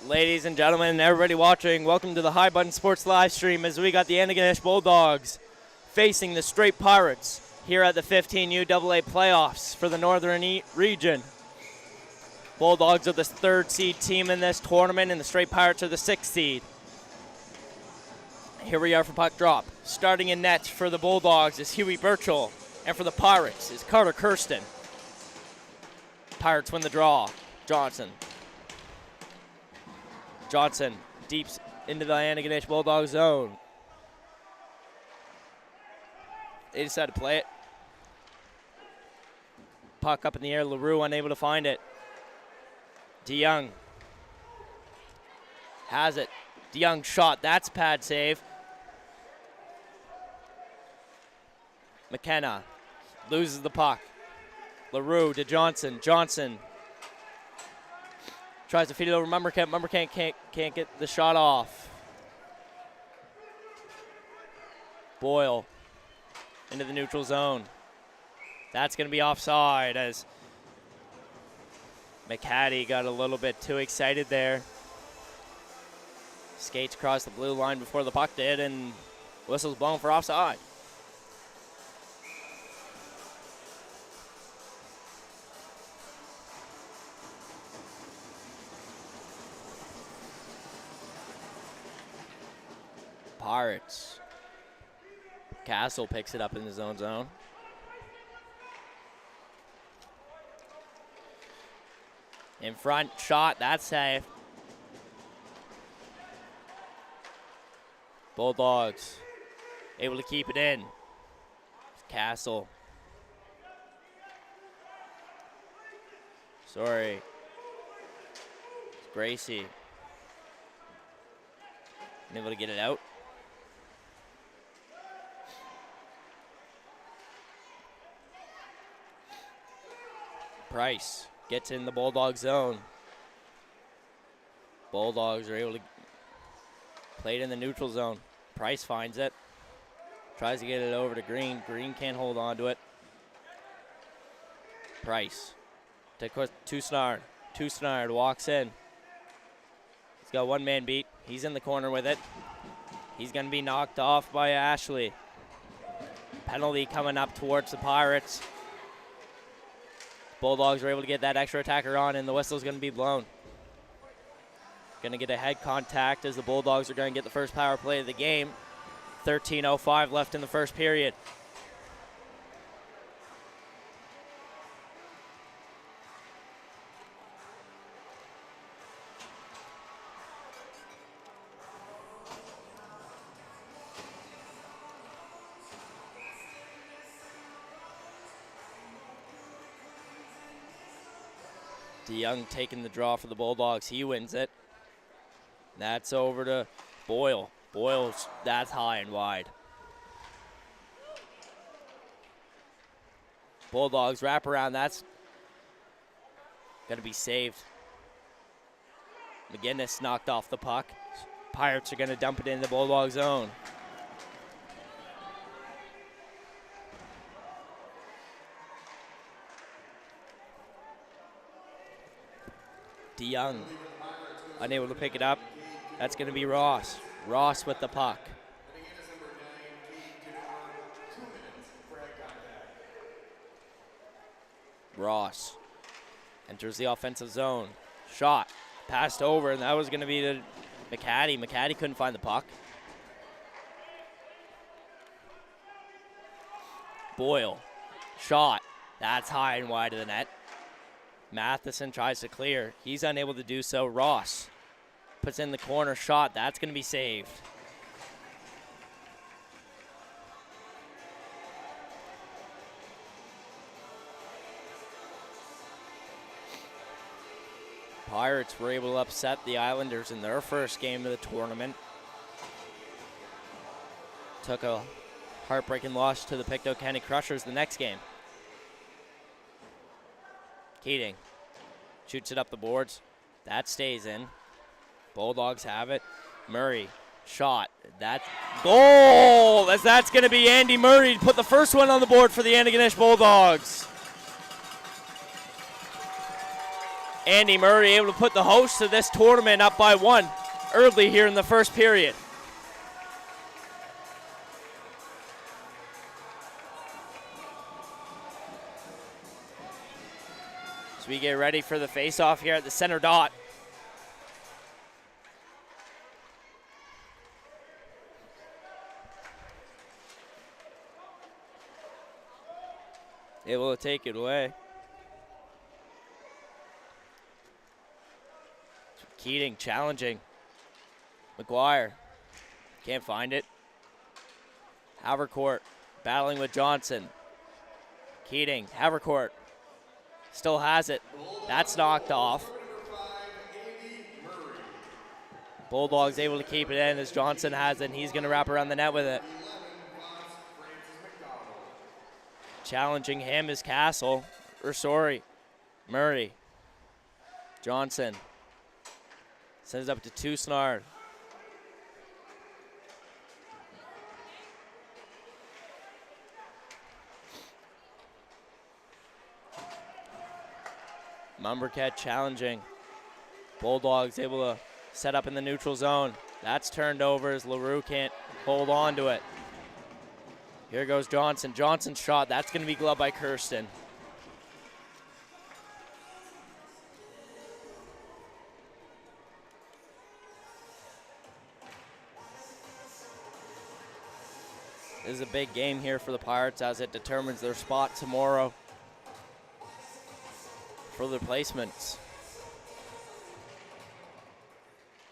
Ladies and gentlemen, and everybody watching, welcome to the High Button Sports live stream as we got the Antigonish Bulldogs facing the Straight Pirates here at the 15 UAA playoffs for the Northern region. Bulldogs are the 3rd seed team in this tournament, and the Straight Pirates are the 6th seed. Here we are for puck drop. Starting in net for the Bulldogs is Huey Birchall, and for the Pirates is Carter Kirsten. Pirates win the draw. Johnson deep into the Antigonish Bulldog zone. They decide to play it. Puck up in the air, LaRue unable to find it. DeYoung has it. DeYoung shot, that's pad save. McKenna loses the puck. LaRue to Johnson. Johnson tries to feed it over Mumberkamp. Mumberkamp can't get the shot off. Boyle into the neutral zone. That's going to be offside as McCaddy got a little bit too excited there. Skates across the blue line before the puck did, and whistle's blown for offside. Pirates. Castle picks it up in the zone. In front, shot, that's safe. Bulldogs able to keep it in. Castle. Sorry. Gracie. Able to get it out. Price gets in the Bulldog zone. Bulldogs are able to play it in the neutral zone. Price finds it. Tries to get it over to Green. Green can't hold on to it. Price to Toussaint. Toussaint walks in. He's got one man beat. He's in the corner with it. He's going to be knocked off by Ashley. Penalty coming up towards the Pirates. Bulldogs are able to get that extra attacker on, and the whistle's going to be blown. Going to get a head contact as the Bulldogs are going to get the first power play of the game. 13:05 left in the first period. DeYoung taking the draw for the Bulldogs. He wins it. That's over to Boyle. Boyle's, that's high and wide. Bulldogs wrap around. That's going to be saved. McGinnis knocked off the puck. Pirates are going to dump it in the Bulldog zone. DeYoung unable to pick it up. That's going to be Ross. Ross with the puck. Ross enters the offensive zone. Shot. Passed over, and that was going to be to McCaddy. McCaddy couldn't find the puck. Boyle. Shot. That's high and wide of the net. Matheson tries to clear. He's unable to do so. Ross puts in the corner shot. That's going to be saved. Pirates were able to upset the Islanders in their first game of the tournament. Took a heartbreaking loss to the Pictou County Crushers the next game. Keating shoots it up the boards. That stays in. Bulldogs have it. Murray, shot. That goal! That's going to be Andy Murray to put the first one on the board for the Antigonish Bulldogs. Andy Murray able to put the host of this tournament up by 1 early here in the first period. As we get ready for the face-off here at the center dot. Able to take it away. Keating challenging. McGuire can't find it. Havercourt battling with Johnson. Keating, Havercourt still has it. That's knocked off. Bulldogs able to keep it in as Johnson has it, and he's going to wrap around the net with it. Challenging him is Murray. Johnson sends it up to Tusnard. Mumbercat challenging. Bulldogs able to set up in the neutral zone. That's turned over as LaRue can't hold on to it. Here goes Johnson. Johnson's shot. That's going to be gloved by Kirsten. This is a big game here for the Pirates as it determines their spot tomorrow for the placements.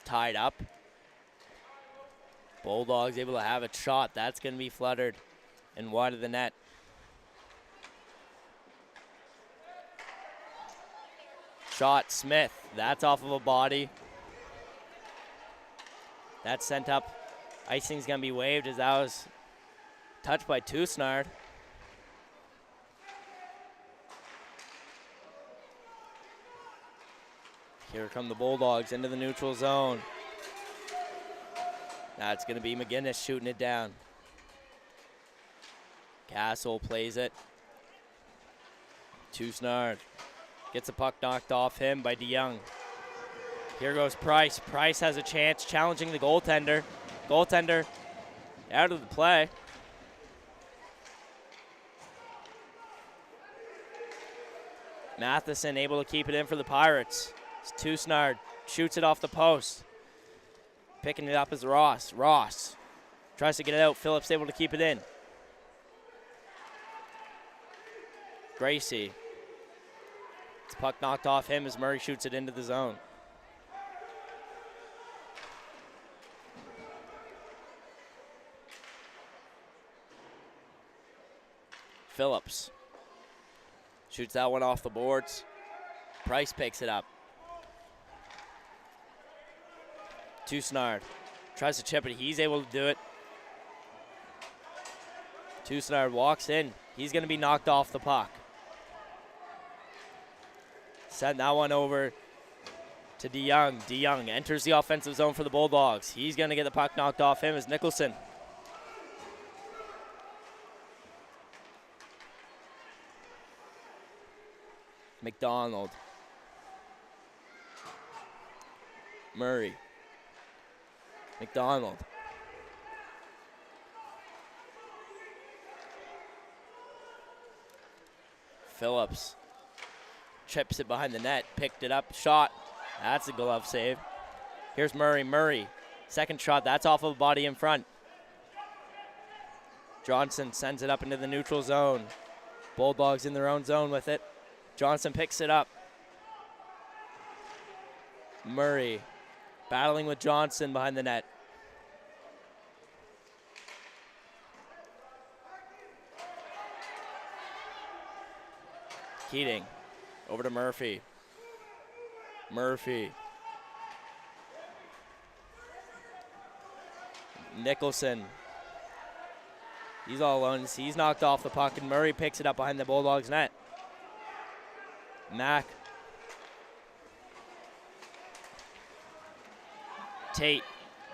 Tied up. Bulldogs able to have a shot. That's going to be fluttered and wide of the net. Shot, Smith. That's off of a body. That's sent up. Icing's going to be waved as that was touched by Tusnard. Here come the Bulldogs into the neutral zone. That's going to be McGinnis shooting it down. Castle plays it. Tusnard gets the puck knocked off him by DeYoung. Here goes Price. Price has a chance, challenging the goaltender. Goaltender out of the play. Matheson able to keep it in for the Pirates. Tusnard shoots it off the post. Picking it up is Ross. Ross tries to get it out. Phillips able to keep it in. Gracie. It's puck knocked off him as Murray shoots it into the zone. Phillips shoots that one off the boards. Price picks it up. Tusnard tries to chip it. He's able to do it. Tusnard walks in. He's going to be knocked off the puck. Send that one over to DeYoung. DeYoung enters the offensive zone for the Bulldogs. He's going to get the puck knocked off him as Nicholson. McDonald. Murray. McDonald. Phillips chips it behind the net, picked it up, shot. That's a glove save. Here's Murray. Murray, second shot. That's off of a body in front. Johnson sends it up into the neutral zone. Bulldogs in their own zone with it. Johnson picks it up. Murray battling with Johnson behind the net. Keating over to Murphy. Murphy. Nicholson. He's all alone. He's knocked off the puck, and Murray picks it up behind the Bulldogs' net. Mack. Tate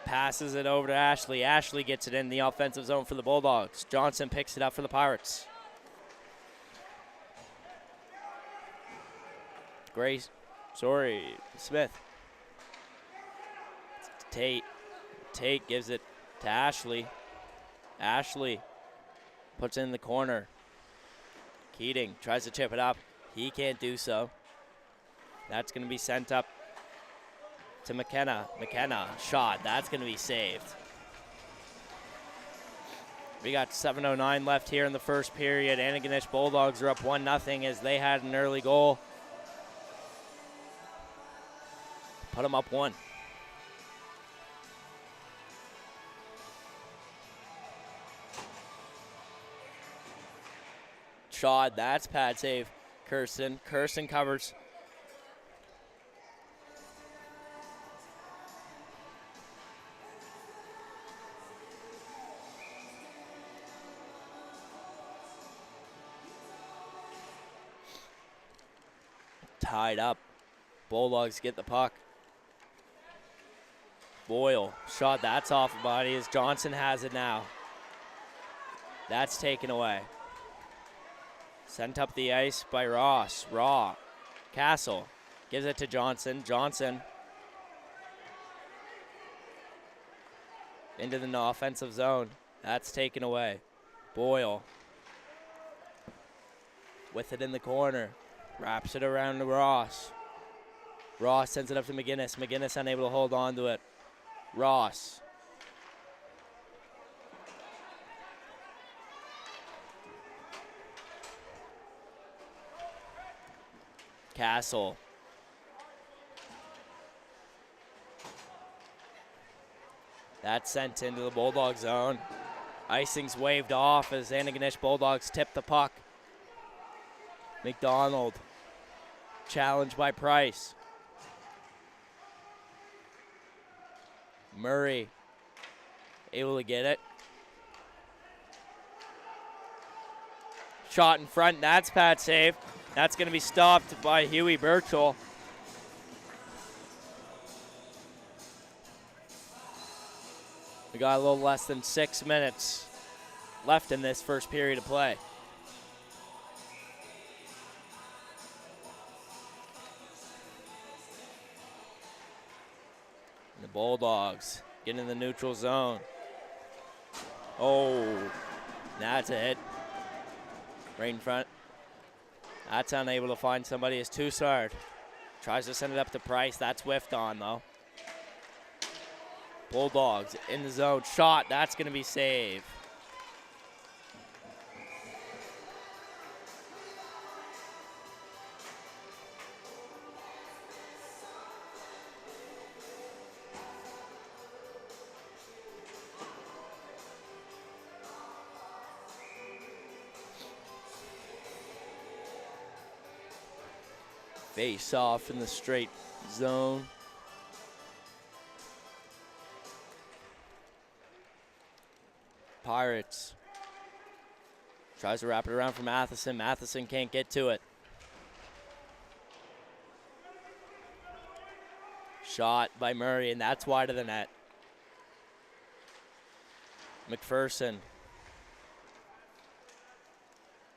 passes it over to Ashley. Ashley gets it in the offensive zone for the Bulldogs. Johnson picks it up for the Pirates. Smith. Tate. Tate gives it to Ashley. Ashley puts it in the corner. Keating tries to chip it up. He can't do so. That's going to be sent up to McKenna. McKenna, shot. That's going to be saved. We got 7:09 left here in the first period. Antigonish Bulldogs are up 1-0 as they had an early goal. Put them up 1. Shot, that's pad save. Kirsten covers. Tied up. Bulldogs get the puck. Boyle, shot, that's off the body as Johnson has it now. That's taken away. Sent up the ice by Ross. Castle gives it to Johnson. Johnson into the offensive zone. That's taken away. Boyle with it in the corner. Wraps it around to Ross. Ross sends it up to McGinnis. McGinnis unable to hold on to it. Ross. Castle. That's sent into the Bulldog zone. Icing's waved off as Antigonish Bulldogs tip the puck. McDonald. Challenged by Price. Murray able to get it. Shot in front, that's pad save. That's going to be stopped by Huey Birchall. We got a little less than 6 minutes left in this first period of play. The Bulldogs get in the neutral zone. Oh, that's a hit. Right in front. That's unable to find somebody as Toussard. Tries to send it up to Price. That's whiffed on, though. Bulldogs in the zone. Shot. That's going to be saved. Face off in the straight zone. Pirates. Tries to wrap it around for Matheson. Matheson can't get to it. Shot by Murray, and that's wide of the net. McPherson.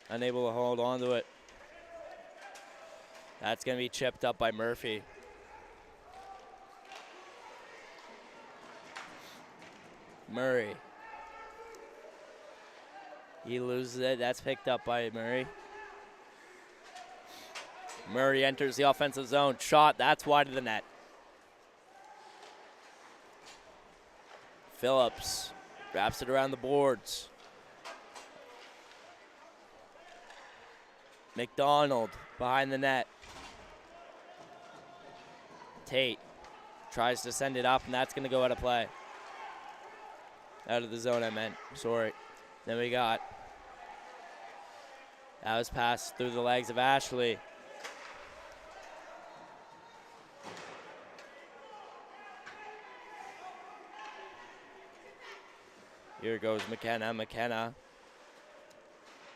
Unable to hold on to it. That's going to be chipped up by Murphy. Murray. He loses it. That's picked up by Murray. Murray enters the offensive zone. Shot. That's wide of the net. Phillips wraps it around the boards. McDonald behind the net. Tate tries to send it up, and that's going to go out of play. Out of the zone, I meant. Sorry. Then we got. That was passed through the legs of Ashley. Here goes McKenna. McKenna.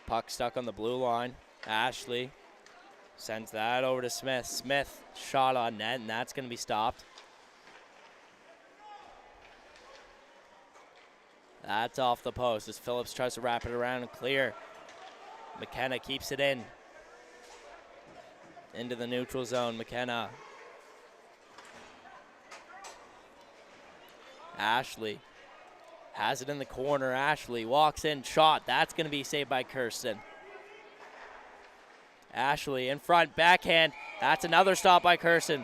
Puck stuck on the blue line. Ashley sends that over to Smith. Smith shot on net, and that's going to be stopped. That's off the post as Phillips tries to wrap it around and clear. McKenna keeps it in. Into the neutral zone. McKenna Ashley has it in the corner. Ashley walks in, shot. That's going to be saved by Kirsten. Ashley in front, backhand. That's another stop by Kirsten.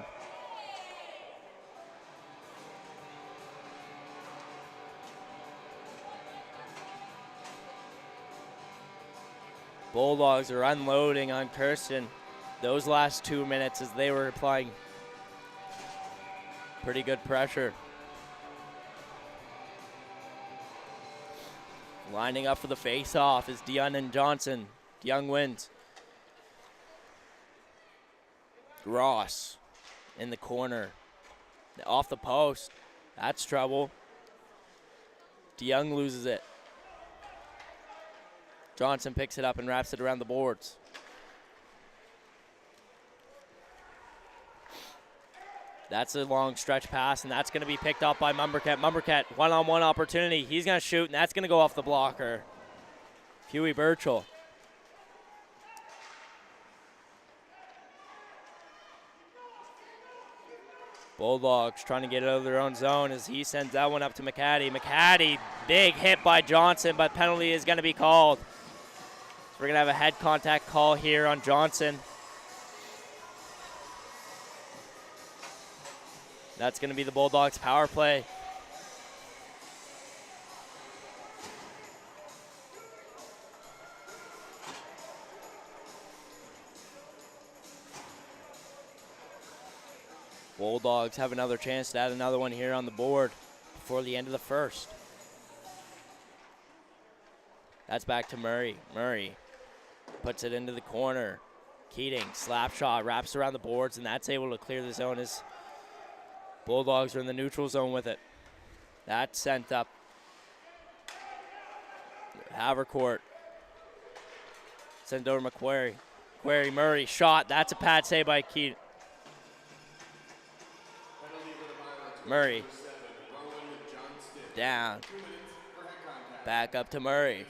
Bulldogs are unloading on Kirsten those last 2 minutes as they were applying pretty good pressure. Lining up for the face-off is DeYoung and Johnson. DeYoung wins. Ross in the corner. Off the post. That's trouble. DeYoung loses it. Johnson picks it up and wraps it around the boards. That's a long stretch pass, and that's going to be picked up by Mumbercat. Mumbercat, one-on-one opportunity. He's going to shoot, and that's going to go off the blocker. Huey Birchall. Bulldogs trying to get it out of their own zone as he sends that one up to McCaddy. McCaddy, big hit by Johnson, but penalty is going to be called. So we're going to have a head contact call here on Johnson. That's going to be the Bulldogs' power play. Bulldogs have another chance to add another one here on the board before the end of the first. That's back to Murray. Murray puts it into the corner. Keating, slap shot, wraps around the boards, and that's able to clear the zone as Bulldogs are in the neutral zone with it. That's sent up. Havercourt. Sent over McQuarrie. McQuarrie, Murray, shot. That's a pad save by Keating. Murray. Down. Back up to Murray.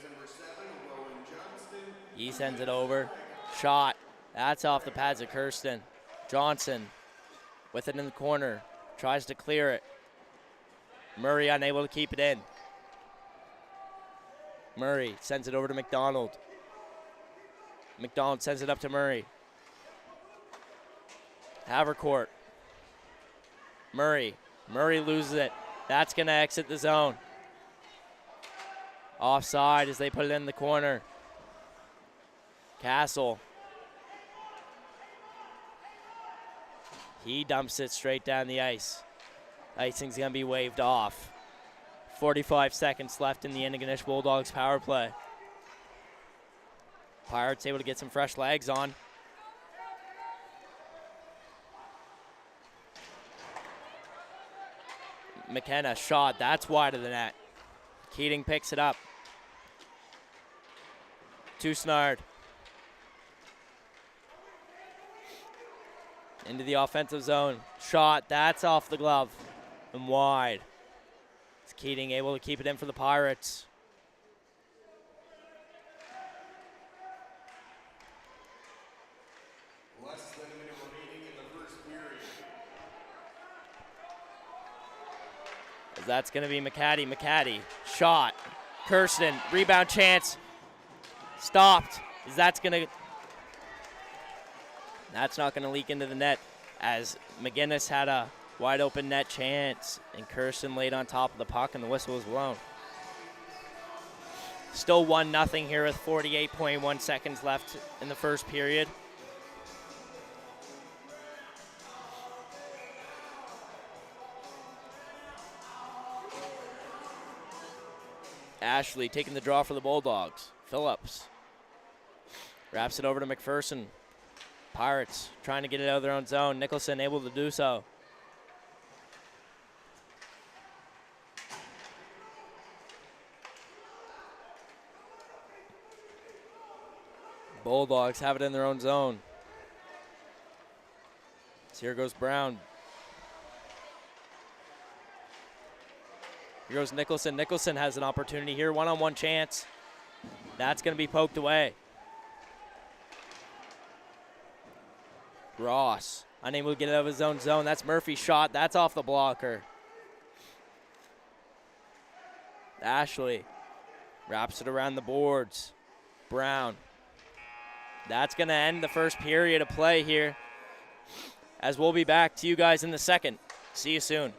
He sends it over. Shot. That's off the pads of Kirsten. Johnson with it in the corner. Tries to clear it. Murray unable to keep it in. Murray sends it over to McDonald. McDonald sends it up to Murray. Havercourt. Murray. Murray loses it. That's going to exit the zone. Offside as they put it in the corner. Castle. He dumps it straight down the ice. Icing's going to be waved off. 45 seconds left in the Antigonish Bulldogs power play. Pirates able to get some fresh legs on. McKenna shot. That's wide of the net. Keating picks it up. To Snard. Into the offensive zone. Shot. That's off the glove. And wide. It's Keating able to keep it in for the Pirates. Less than a minute remaining in the first period. That's going to be McCaddy. McCaddy. Shot. Kirsten. Rebound chance. Stopped. That's not going to leak into the net as McGinnis had a wide open net chance and Kirsten laid on top of the puck and the whistle was blown. Still 1-0 here with 48.1 seconds left in the first period. Ashley taking the draw for the Bulldogs. Phillips wraps it over to McPherson. Pirates trying to get it out of their own zone. Nicholson able to do so. Bulldogs have it in their own zone. So here goes Brown. Here goes Nicholson. Nicholson has an opportunity here. One-on-one chance. That's going to be poked away. Ross unable to get it out of his own zone. That's Murphy's shot. That's off the blocker. Ashley wraps it around the boards. Brown. That's going to end the first period of play here, as we'll be back to you guys in the second. See you soon.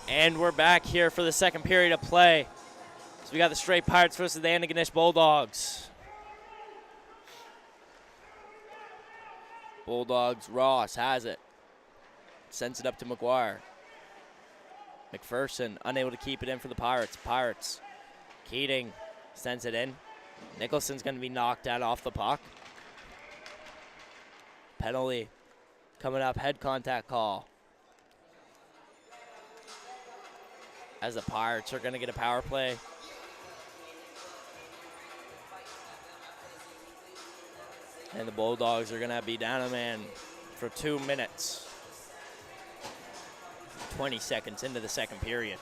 And we're back here for the second period of play. So we got the Straight Pirates versus the Antigonish Bulldogs. Bulldogs, Ross has it. Sends it up to McGuire. McPherson unable to keep it in for the Pirates. Pirates. Keating sends it in. Nicholson's going to be knocked out off the puck. Penalty coming up, head contact call. As the Pirates are going to get a power play. And the Bulldogs are going to be down a man for 2 minutes. 20 seconds into the second period.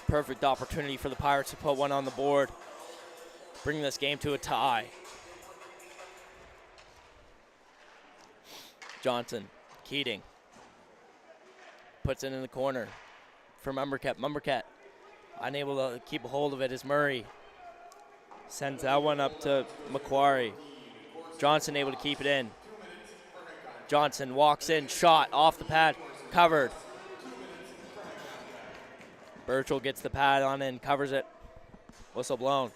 Perfect opportunity for the Pirates to put one on the board. Bring this game to a tie. Johnson, Keating. Puts it in the corner for Mumbercat. Mumbercat unable to keep a hold of it as Murray sends that one up to Macquarie. Johnson able to keep it in. Johnson walks in, shot off the pad, covered. Birchall gets the pad on and covers it. Whistle blown.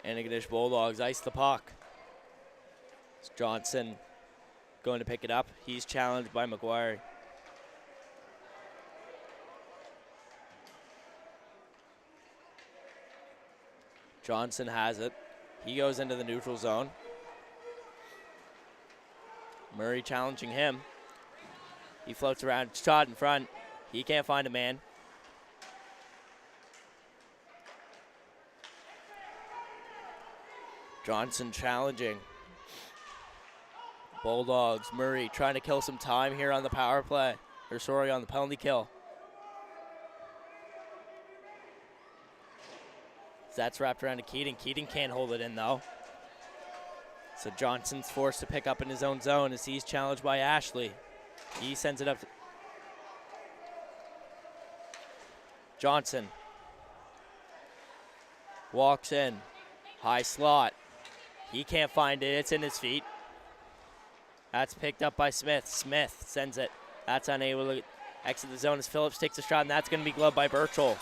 Antigonish Bulldogs ice the puck. It's Johnson going to pick it up. He's challenged by McGuire. Johnson has it. He goes into the neutral zone. Murray challenging him. He floats around, shot in front. He can't find a man. Johnson challenging. Bulldogs, Murray trying to kill some time here on the power play. Or sorry, on the penalty kill. That's wrapped around to Keating. Keating can't hold it in though. So Johnson's forced to pick up in his own zone as he's challenged by Ashley. He sends it up to Johnson. Walks in. High slot. He can't find it. It's in his feet. That's picked up by Smith. Smith sends it. That's unable to exit the zone as Phillips takes a shot, and that's going to be gloved by Birchall.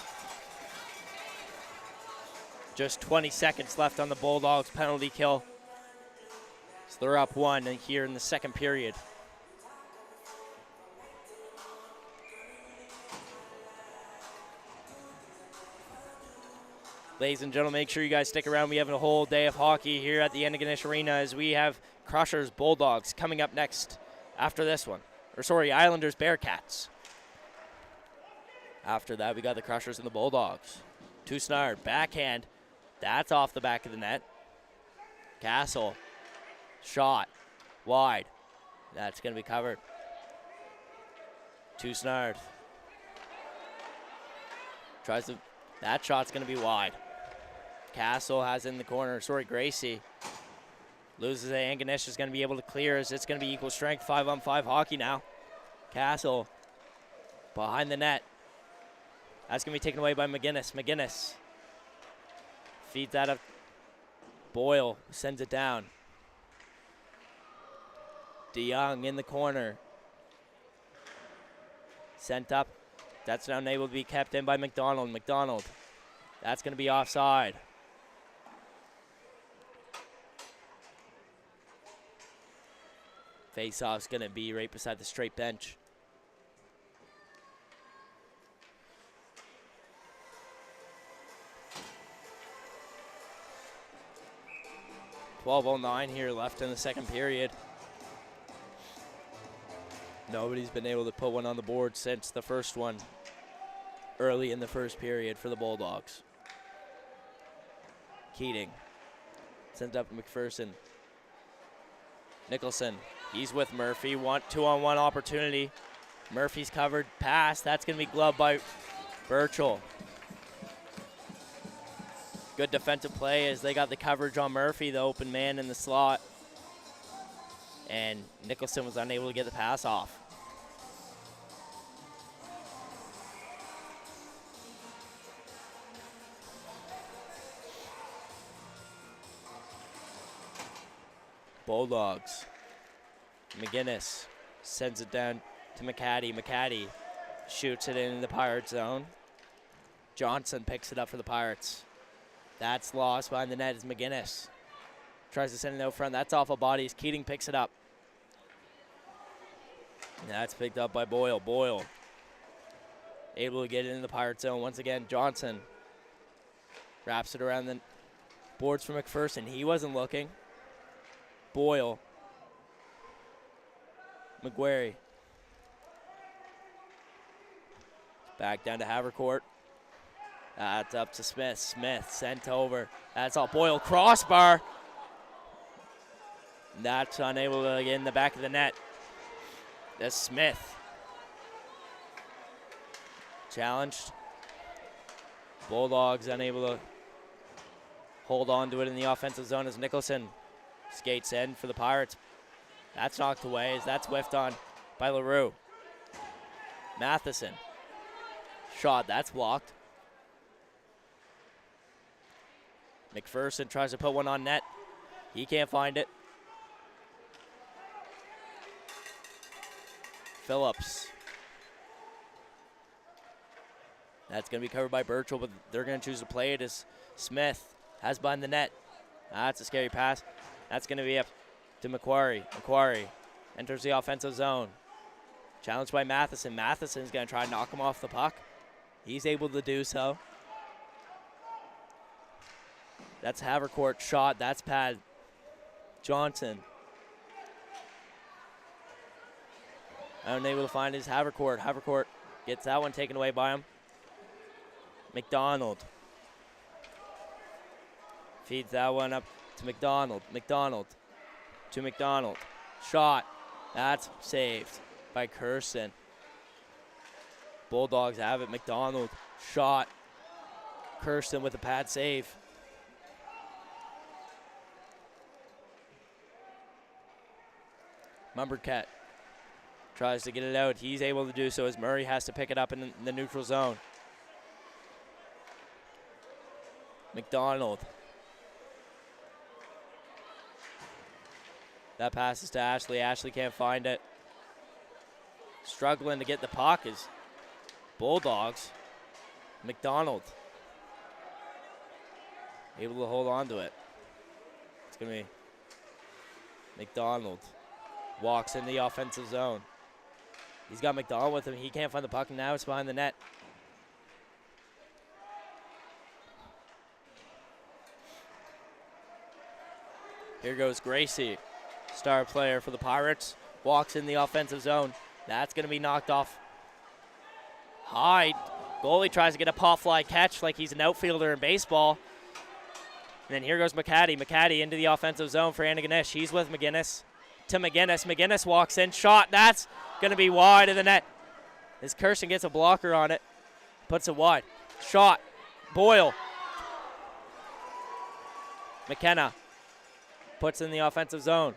Just 20 seconds left on the Bulldogs penalty kill. So they're up 1 here in the second period. Ladies and gentlemen, make sure you guys stick around. We have a whole day of hockey here at the Antigonish Arena as we have Crushers Bulldogs coming up next after this one. Or sorry, Islanders Bearcats. After that, we got the Crushers and the Bulldogs. Toussaint, backhand. That's off the back of the net. Castle, shot, wide. That's going to be covered. Toussaint tries to, that shot's going to be wide. Castle has it in the corner. Gracie loses it. Anganish is going to be able to clear as it's going to be equal strength. 5-on-5 hockey now. Castle behind the net. That's going to be taken away by McGinnis. McGinnis feeds that up. Boyle sends it down. DeYoung in the corner. Sent up. That's now unable to be kept in by McDonald. McDonald. That's going to be offside. Face-off's going to be right beside the straight bench. .12:09 here left in the second period. Nobody's been able to put one on the board since the first one early in the first period for the Bulldogs. Keating sends up McPherson. Nicholson, he's with Murphy. 2-on-1 opportunity. Murphy's covered. Pass. That's going to be gloved by Birchall. Good defensive play as they got the coverage on Murphy, the open man in the slot. And Nicholson was unable to get the pass off. Bulldogs. McGinnis sends it down to McCaddy. McCaddy shoots it in the Pirate zone. Johnson picks it up for the Pirates. That's lost behind the net is McGinnis. Tries to send it out front. That's off of bodies. Keating picks it up. That's picked up by Boyle. Boyle able to get it in the Pirate zone. Once again, Johnson wraps it around the boards for McPherson. He wasn't looking. Boyle. McGuire. Back down to Havercourt. That's up to Smith. Smith sent over. That's all Boyle. Crossbar. That's unable to get in the back of the net. That's Smith. Challenged. Bulldogs unable to hold on to it in the offensive zone as Nicholson skates in for the Pirates. That's knocked away as that's whiffed on by LaRue. Matheson. Shot. That's blocked. McPherson tries to put one on net. He can't find it. Phillips. That's going to be covered by Birchall, but they're going to choose to play it as Smith has behind the net. That's a scary pass. That's going to be up to Macquarie. Macquarie enters the offensive zone. Challenged by Matheson. Matheson's going to try to knock him off the puck. He's able to do so. That's Havercourt shot. That's pad. Johnson. Unable to find his Havercourt. Havercourt gets that one taken away by him. McDonald. Feeds that one up to McDonald. McDonald to McDonald. Shot. That's saved by Kirsten. Bulldogs have it. McDonald. Shot. Kirsten with a pad save. Mumbercat tries to get it out. He's able to do so as Murray has to pick it up in the neutral zone. McDonald. That passes to Ashley. Ashley can't find it. Struggling to get the puck is Bulldogs. McDonald. Able to hold on to it. It's going to be McDonald. Walks in the offensive zone. He's got McDonald with him. He can't find the puck, and now it's behind the net. Here goes Gracie, star player for the Pirates. Walks in the offensive zone. That's going to be knocked off. High Goalie tries to get a pop fly catch like he's an outfielder in baseball. And then here goes McCaddy. McCaddy into the offensive zone for Antigonish. He's with McGinnis. To McGinnis. McGinnis walks in. Shot. That's going to be wide of the net. As Kirsten gets a blocker on it. Puts it wide. Shot. Boyle. McKenna puts in the offensive zone.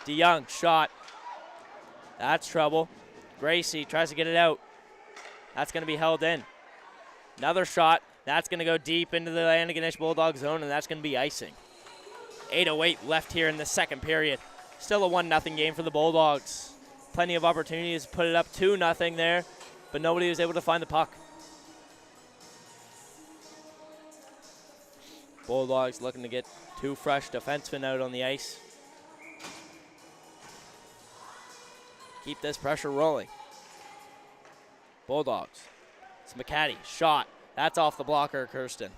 DeYoung. Shot. That's trouble. Gracie tries to get it out. That's going to be held in. Another shot. That's going to go deep into the Antigonish Bulldog zone, and that's going to be icing. 8:08 left here in the second period. Still a 1-0 game for the Bulldogs. Plenty of opportunities to put it up 2-0 there, but nobody was able to find the puck. Bulldogs looking to get 2 fresh defensemen out on the ice. Keep this pressure rolling. Bulldogs. It's McCaddy. Shot. That's off the blocker, Kirsten.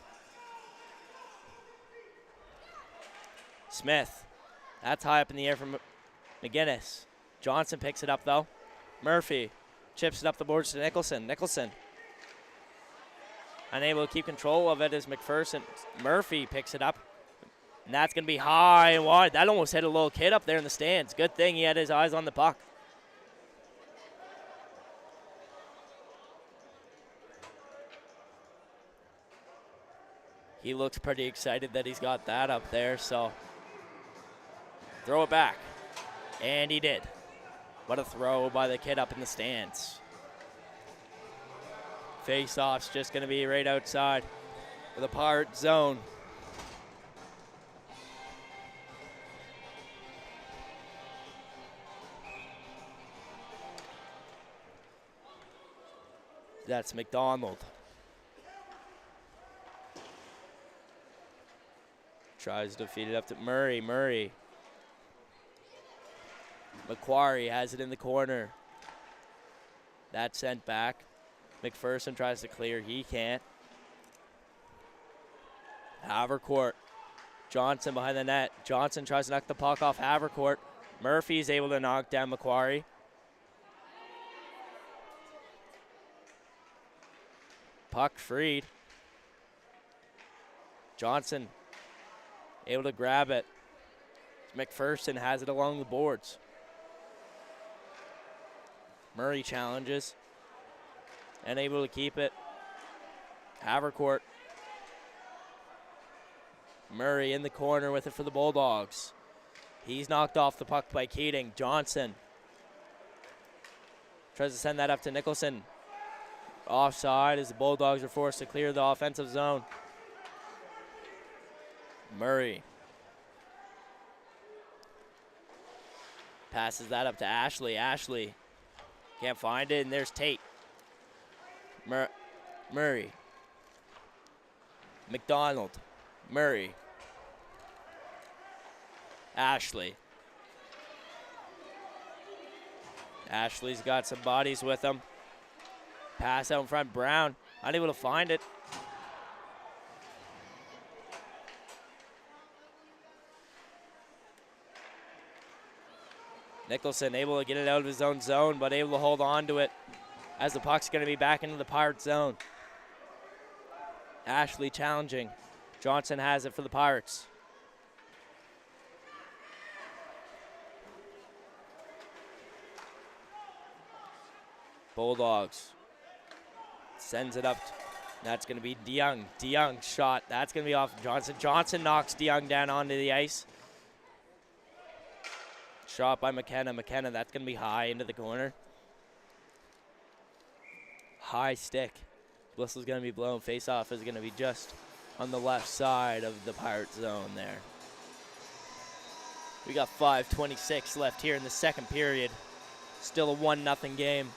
Smith. That's high up in the air from McGinnis. Johnson picks it up, though. Murphy chips it up the boards to Nicholson. Nicholson unable to keep control of it as McPherson. Murphy picks it up. And that's going to be high and wide. That almost hit a little kid up there in the stands. Good thing he had his eyes on the puck. He looks pretty excited that he's got that up there, so throw it back. And he did. What a throw by the kid up in the stands. Face-off's just going to be right outside of the Pirate zone. That's McDonald. Tries to feed it up to Murray. Murray. Macquarie has it in the corner. That's sent back. McPherson tries to clear. He can't. Havercourt. Johnson behind the net. Johnson tries to knock the puck off Havercourt. Murphy's able to knock down Macquarie. Puck freed. Johnson able to grab it. McPherson has it along the boards. Murray challenges. And able to keep it. Havercourt. Murray in the corner with it for the Bulldogs. He's knocked off the puck by Keating. Johnson tries to send that up to Nicholson. Offside as the Bulldogs are forced to clear the offensive zone. Murray passes that up to Ashley. Ashley can't find it, and there's Tate. Murray. McDonald. Murray. Ashley. Ashley's got some bodies with him. Pass out in front. Brown unable to find it. Nicholson able to get it out of his own zone, but able to hold on to it as the puck's going to be back into the Pirate zone. Ashley challenging. Johnson has it for the Pirates. Bulldogs. Sends it up. That's going to be DeYoung. DeYoung shot. That's going to be off Johnson. Johnson knocks DeYoung down onto the ice. Shot by McKenna. McKenna, that's going to be high into the corner. High stick. Whistle's going to be blown. Face-off is going to be just on the left side of the Pirate zone there. We got 5:26 left here in the second period. Still a 1-0 game.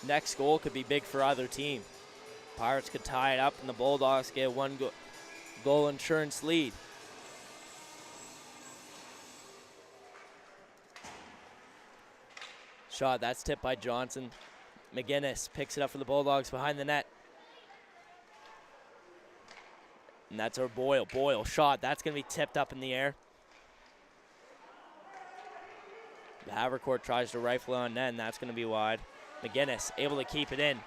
Next goal could be big for either team. Pirates could tie it up, and the Bulldogs get one goal insurance lead. Shot, that's tipped by Johnson. McGinnis picks it up for the Bulldogs behind the net. And that's our Boyle. Boyle shot, that's going to be tipped up in the air. Havercourt tries to rifle on net, and that's going to be wide. McGinnis able to keep it in.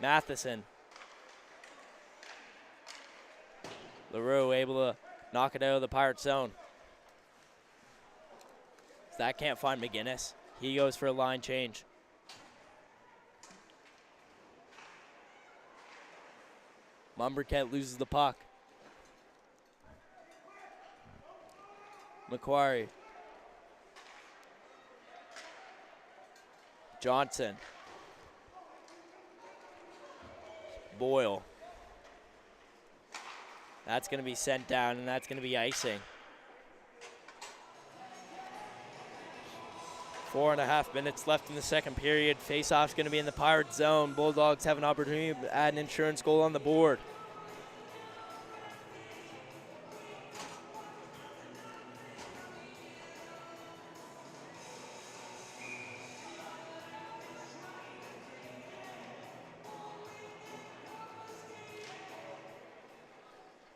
Matheson. LaRue able to knock it out of the Pirate zone. That can't find McGinnis. He goes for a line change. Mumberket loses the puck. Macquarie. Johnson. Boyle. That's going to be sent down, and that's going to be icing. 4.5 minutes left in the second period. Face-off's going to be in the Pirate zone. Bulldogs have an opportunity to add an insurance goal on the board.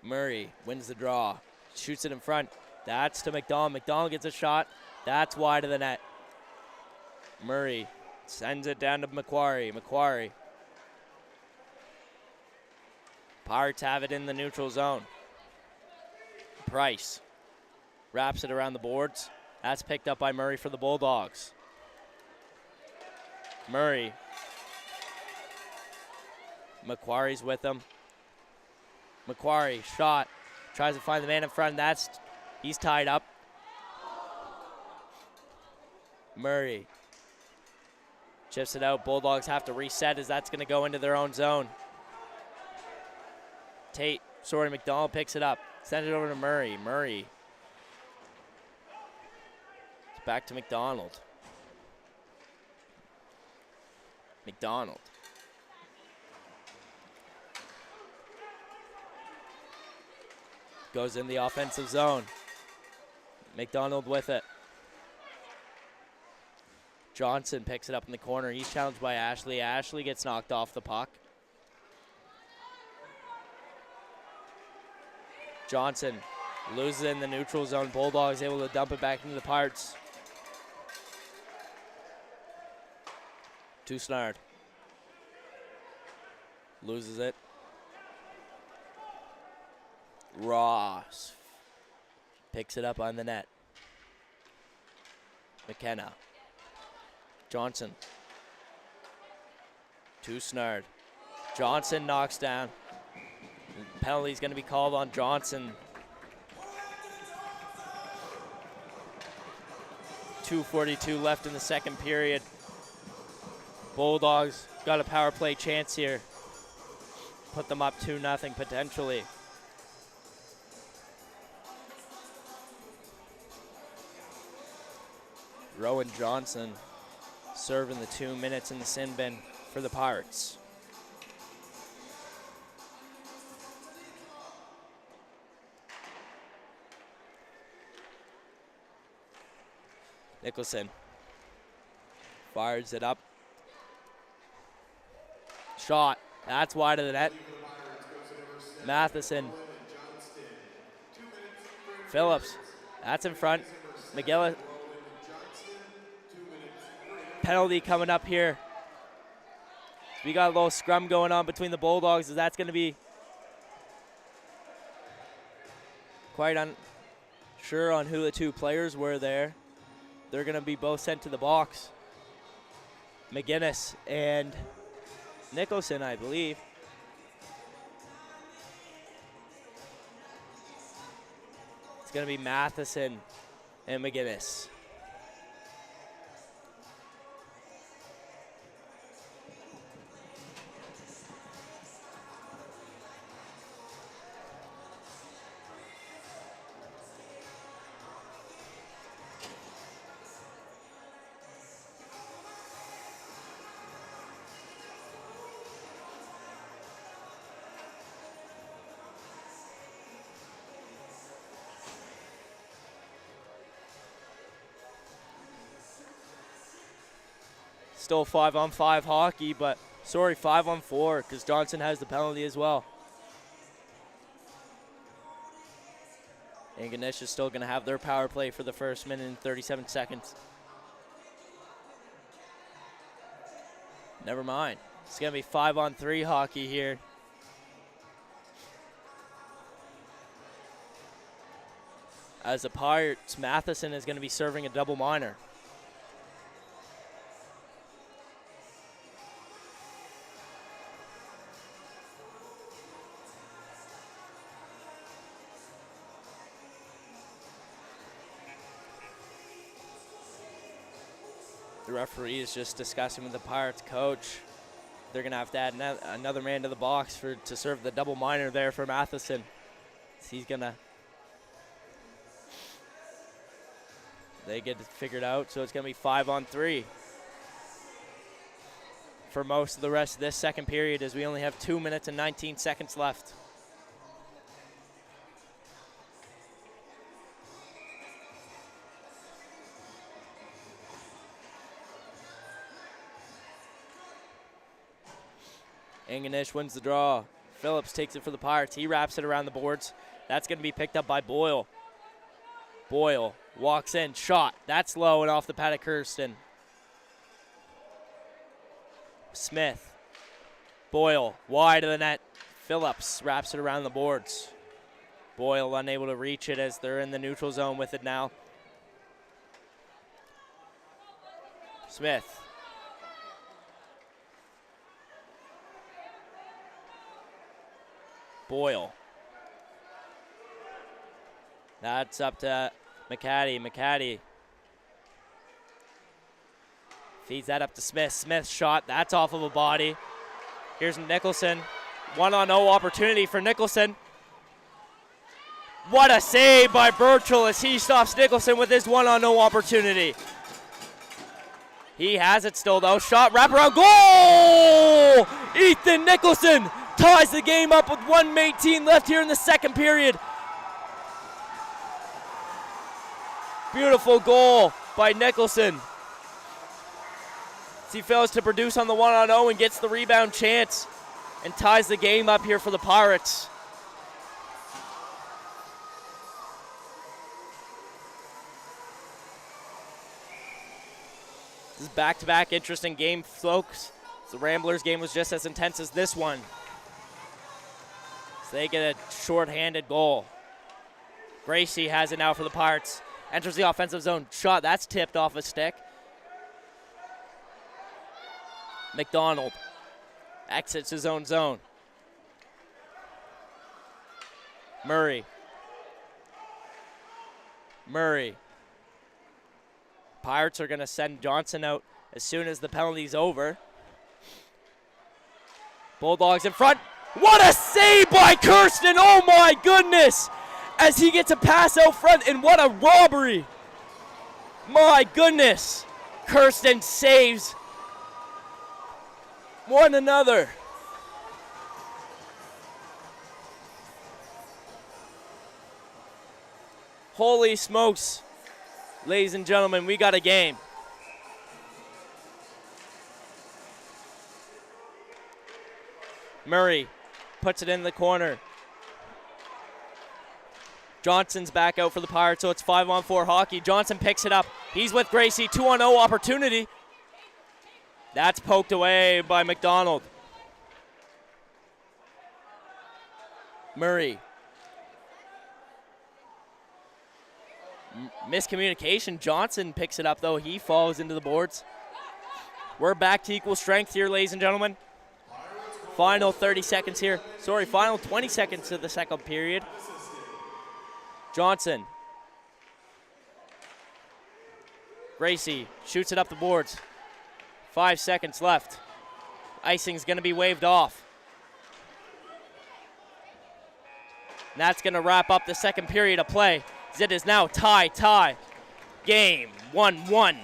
Murray wins the draw, shoots it in front. That's to McDonald. McDonald gets a shot. That's wide of the net. Murray sends it down to Macquarie. Macquarie. Pirates have it in the neutral zone. Price wraps it around the boards. That's picked up by Murray for the Bulldogs. Murray. Macquarie's with him. Macquarie, shot, tries to find the man in front. He's tied up. Murray chips it out. Bulldogs have to reset as that's going to go into their own zone. McDonald picks it up. Send it over to Murray. Murray. It's back to McDonald. McDonald. Goes in the offensive zone. McDonald with it. Johnson picks it up in the corner. He's challenged by Ashley. Ashley gets knocked off the puck. Johnson loses it in the neutral zone. Bulldogs able to dump it back into the Pirates. Toussaint loses it. Ross picks it up on the net. McKenna. Johnson. Toussaint. Johnson knocks down. Penalty's going to be called on Johnson. 2:42 left in the second period. Bulldogs got a power play chance here. Put them up 2-0 potentially. Rowan Johnson serving the 2 minutes in the sin bin for the Pirates. Nicholson fires it up. Shot. That's wide of the net. Matheson. Phillips. That's in front. McGillis. Penalty coming up here. We got a little scrum going on between the Bulldogs. That's going to be quite unsure on who the two players were there. They're going to be both sent to the box. McGinnis and Nicholson, I believe. It's going to be Matheson and McGinnis. Still 5-on-5 hockey, but 5-on-4 because Johnson has the penalty as well. And Ganesh is still going to have their power play for the first minute and 37 seconds. Never mind. It's going to be 5-on-3 hockey here. As the Pirates, Matheson is going to be serving a double minor. The referee is just discussing with the Pirates coach. They're going to have to add another man to the box to serve the double minor there for Matheson. He's going to... They get it figured out, so it's going to be 5-on-3 for most of the rest of this second period, as we only have 2 minutes and 19 seconds left. Enganish wins the draw. Phillips takes it for the Pirates. He wraps it around the boards. That's going to be picked up by Boyle. Boyle walks in, shot. That's low and off the pad of Kirsten. Smith. Boyle wide of the net. Phillips wraps it around the boards. Boyle unable to reach it as they're in the neutral zone with it now. Smith. Boyle. That's up to McCaddy. McCaddy feeds that up to Smith. Smith shot. That's off of a body. Here's Nicholson. 1-on-0 opportunity for Nicholson. What a save by Birchall as he stops Nicholson with his 1-on-0 opportunity. He has it still though. Shot, wraparound, goal! Ethan Nicholson ties the game up with 1:18 left here in the second period. Beautiful goal by Nicholson. He fails to produce on the 1-on-0 and gets the rebound chance and ties the game up here for the Pirates. This is back-to-back interesting game, folks. The Ramblers game was just as intense as this one. So they get a short-handed goal. Gracie has it now for the Pirates. Enters the offensive zone. Shot, that's tipped off a stick. McDonald exits his own zone. Murray. Pirates are going to send Johnson out as soon as the penalty's over. Bulldogs in front. What a save by Kirsten! Oh my goodness! As he gets a pass out front, and what a robbery! My goodness! Kirsten saves one another. Holy smokes. Ladies and gentlemen, we got a game. Murray puts it in the corner. Johnson's back out for the Pirates, so it's 5-on-4 hockey. Johnson picks it up. He's with Gracie. 2-on-0 opportunity. That's poked away by McDonald. Murray. Miscommunication. Johnson picks it up, though. He falls into the boards. We're back to equal strength here, ladies and gentlemen. Final 30 seconds here. Sorry, final 20 seconds of the second period. Johnson. Gracie shoots it up the boards. 5 seconds left. Icing's going to be waved off. And that's going to wrap up the second period of play. It is now tie. Game 1-1.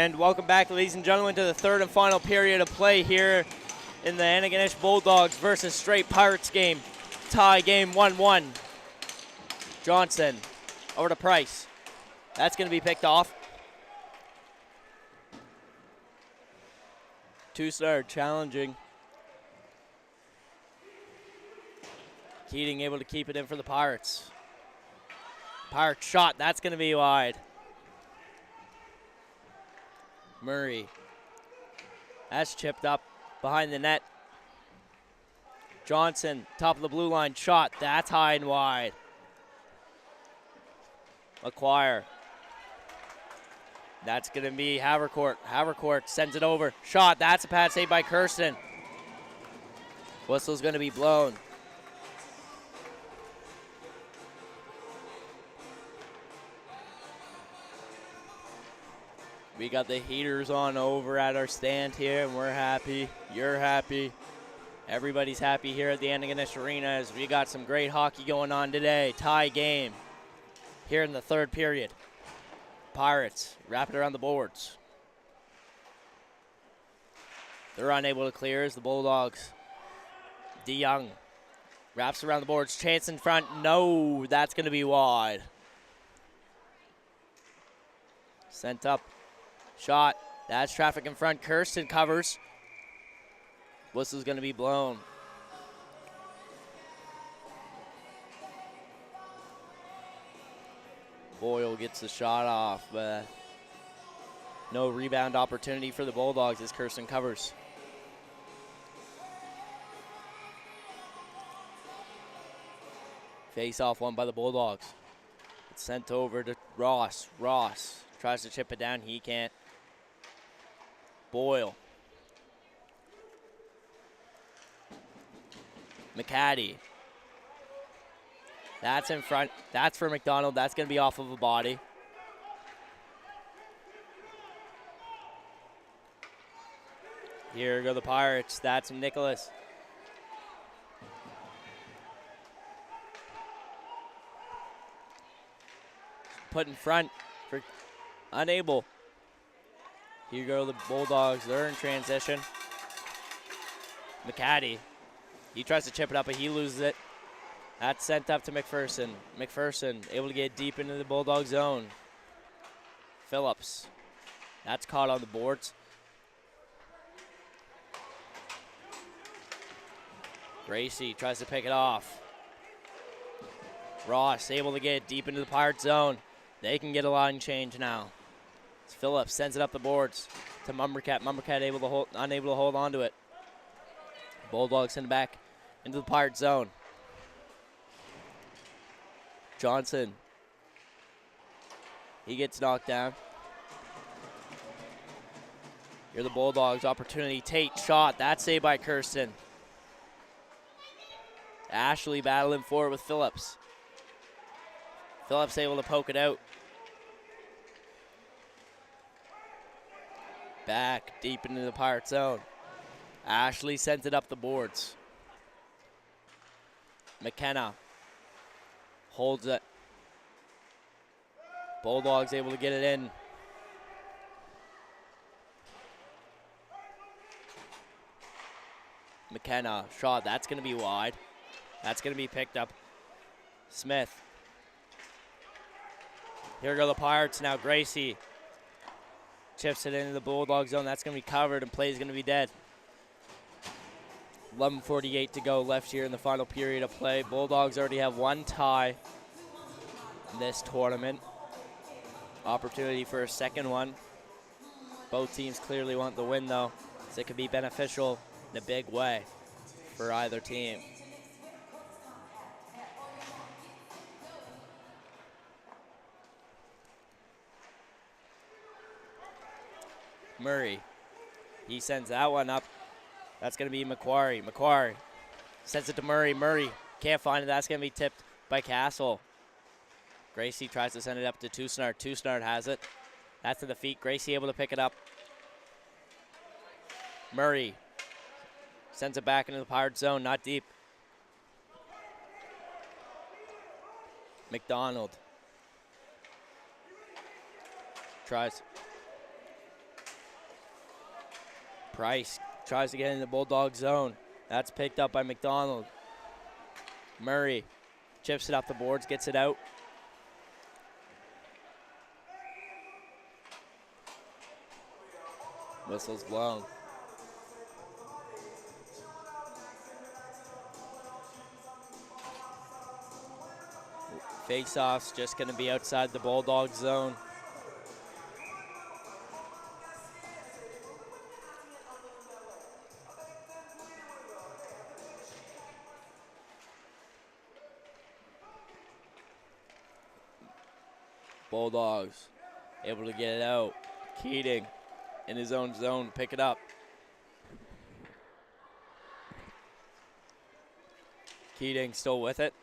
And welcome back, ladies and gentlemen, to the third and final period of play here in the Antigonish Bulldogs versus Straight Pirates game. Tie game 1-1. Johnson over to Price. That's going to be picked off. Two-star challenging. Keating able to keep it in for the Pirates. Pirates shot, that's going to be wide. Murray. That's chipped up behind the net. Johnson, top of the blue line, shot, that's high and wide. McQuire. That's going to be Havercourt. Havercourt sends it over. Shot, that's a pad save by Kirsten. Whistle's going to be blown. We got the heaters on over at our stand here, and we're happy. You're happy. Everybody's happy here at the Antigonish Arena as we got some great hockey going on today. Tie game here in the third period. Pirates wrap it around the boards. They're unable to clear as the Bulldogs. DeYoung wraps around the boards. Chance in front. No, that's going to be wide. Sent up. Shot. That's traffic in front. Kirsten covers. Whistle's going to be blown. Boyle gets the shot off, but no rebound opportunity for the Bulldogs as Kirsten covers. Face off one by the Bulldogs. It's sent over to Ross. Ross tries to chip it down. He can't. Boyle. McCaddy. That's in front. That's for McDonald. That's going to be off of a body. Here go the Pirates. That's Nicholas. Put in front for unable. Here go the Bulldogs. They're in transition. McCaddy. He tries to chip it up, but he loses it. That's sent up to McPherson. McPherson able to get deep into the Bulldog zone. Phillips. That's caught on the boards. Gracie tries to pick it off. Ross able to get deep into the Pirate zone. They can get a line change now. Phillips sends it up the boards to Mumbercat. Mumbercat unable to hold on to it. Bulldogs send it back into the Pirate zone. Johnson. He gets knocked down. Here the Bulldogs. Opportunity. Tate shot. That's saved by Kirsten. Ashley battling for it with Phillips. Phillips able to poke it out. Back deep into the Pirate zone. Ashley sends it up the boards. McKenna holds it. Bulldogs able to get it in. McKenna shot. That's going to be wide. That's going to be picked up. Smith. Here go the Pirates now. Gracie chips it into the Bulldog zone. That's going to be covered, and play is going to be dead. 11:48 to go left here in the final period of play. Bulldogs already have one tie in this tournament. Opportunity for a second one. Both teams clearly want the win, though, so it could be beneficial in a big way for either team. Murray. He sends that one up. That's going to be Macquarie. Macquarie sends it to Murray. Murray can't find it. That's going to be tipped by Castle. Gracie tries to send it up to Tusnard. Tusnard has it. That's to the feet. Gracie able to pick it up. Murray sends it back into the Pirate zone. Not deep. McDonald tries. Price tries to get in the Bulldog zone. That's picked up by McDonald. Murray chips it up the boards, gets it out. Whistle's blown. Face-off's just going to be outside the Bulldog zone. Bulldogs able to get it out. Keating in his own zone, pick it up. Keating still with it.